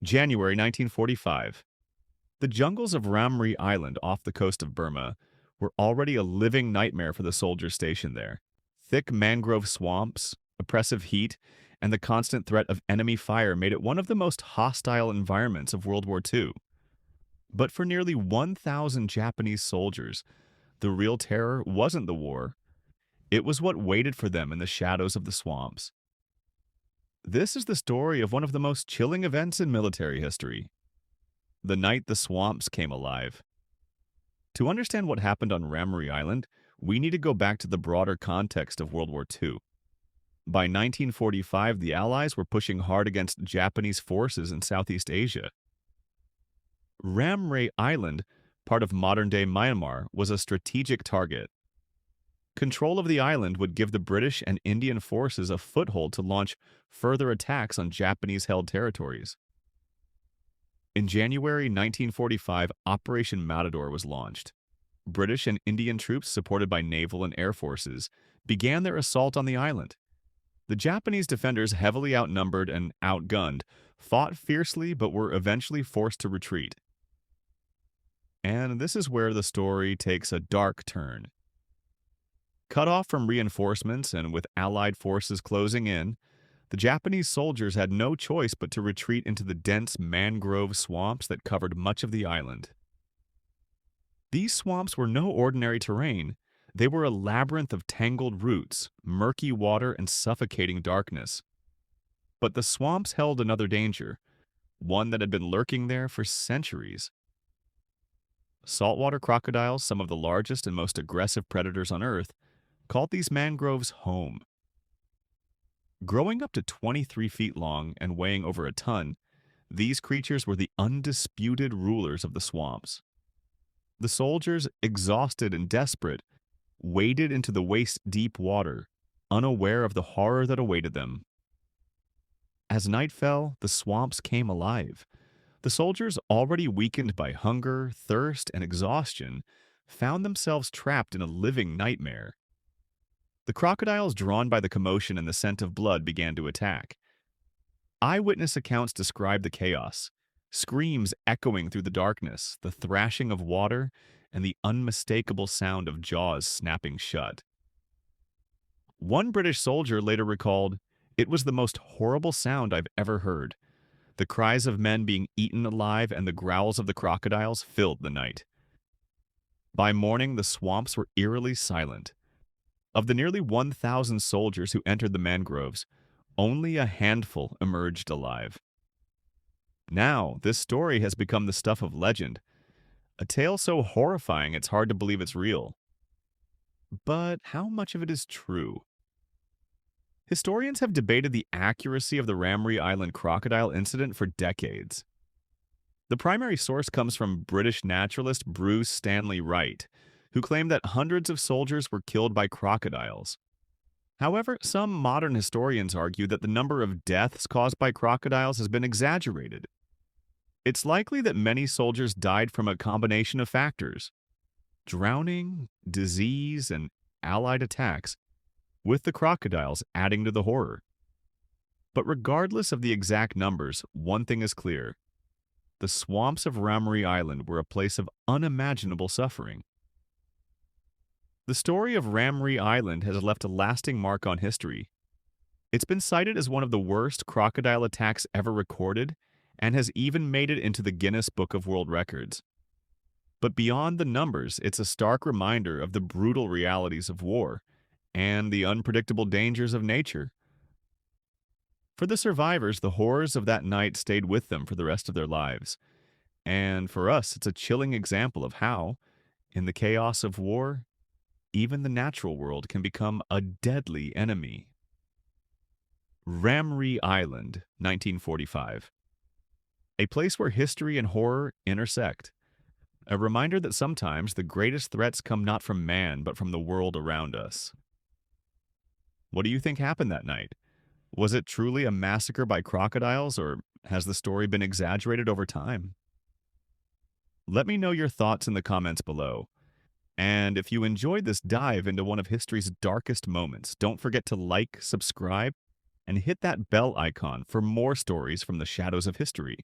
January 1945. The jungles of Ramree Island off the coast of Burma were already a living nightmare for the soldiers stationed there. Thick mangrove swamps, oppressive heat, and the constant threat of enemy fire made it one of the most hostile environments of World War II. But for nearly 1,000 Japanese soldiers, the real terror wasn't the war, it was what waited for them in the shadows of the swamps. This is the story of one of the most chilling events in military history, the night the swamps came alive. To understand what happened on Ramree Island, we need to go back to the broader context of World War II. By 1945, the Allies were pushing hard against Japanese forces in Southeast Asia. Ramree Island, part of modern-day Myanmar, was a strategic target. Control of the island would give the British and Indian forces a foothold to launch further attacks on Japanese-held territories. In January 1945, Operation Matador was launched. British and Indian troops, supported by naval and air forces, began their assault on the island. The Japanese defenders, heavily outnumbered and outgunned, fought fiercely but were eventually forced to retreat. And this is where the story takes a dark turn. Cut off from reinforcements and with Allied forces closing in, the Japanese soldiers had no choice but to retreat into the dense mangrove swamps that covered much of the island. These swamps were no ordinary terrain. They were a labyrinth of tangled roots, murky water, and suffocating darkness. But the swamps held another danger, one that had been lurking there for centuries. Saltwater crocodiles, some of the largest and most aggressive predators on Earth, called these mangroves home. Growing up to 23 feet long and weighing over a ton, these creatures were the undisputed rulers of the swamps. The soldiers, exhausted and desperate, waded into the waist-deep water, unaware of the horror that awaited them. As night fell, the swamps came alive. The soldiers, already weakened by hunger, thirst, and exhaustion, found themselves trapped in a living nightmare. The crocodiles, drawn by the commotion and the scent of blood, began to attack. Eyewitness accounts describe the chaos, screams echoing through the darkness, the thrashing of water, and the unmistakable sound of jaws snapping shut. One British soldier later recalled, "It was the most horrible sound I've ever heard. The cries of men being eaten alive and the growls of the crocodiles filled the night." By morning, the swamps were eerily silent. Of the nearly 1,000 soldiers who entered the mangroves, only a handful emerged alive. Now, this story has become the stuff of legend, a tale so horrifying it's hard to believe it's real. But how much of it is true? Historians have debated the accuracy of the Ramree Island crocodile incident for decades. The primary source comes from British naturalist Bruce Stanley Wright, who claimed that hundreds of soldiers were killed by crocodiles. However, some modern historians argue that the number of deaths caused by crocodiles has been exaggerated. It's likely that many soldiers died from a combination of factors: drowning, disease, and Allied attacks, with the crocodiles adding to the horror. But regardless of the exact numbers, one thing is clear: the swamps of Ramree Island were a place of unimaginable suffering. The story of Ramree Island has left a lasting mark on history. It's been cited as one of the worst crocodile attacks ever recorded and has even made it into the Guinness Book of World Records. But beyond the numbers, it's a stark reminder of the brutal realities of war and the unpredictable dangers of nature. For the survivors, the horrors of that night stayed with them for the rest of their lives. And for us, it's a chilling example of how, in the chaos of war, even the natural world can become a deadly enemy. Ramree Island, 1945. A place where history and horror intersect. A reminder that sometimes the greatest threats come not from man, but from the world around us. What do you think happened that night? Was it truly a massacre by crocodiles, or has the story been exaggerated over time? Let me know your thoughts in the comments below. And if you enjoyed this dive into one of history's darkest moments, don't forget to like, subscribe, and hit that bell icon for more stories from the shadows of history.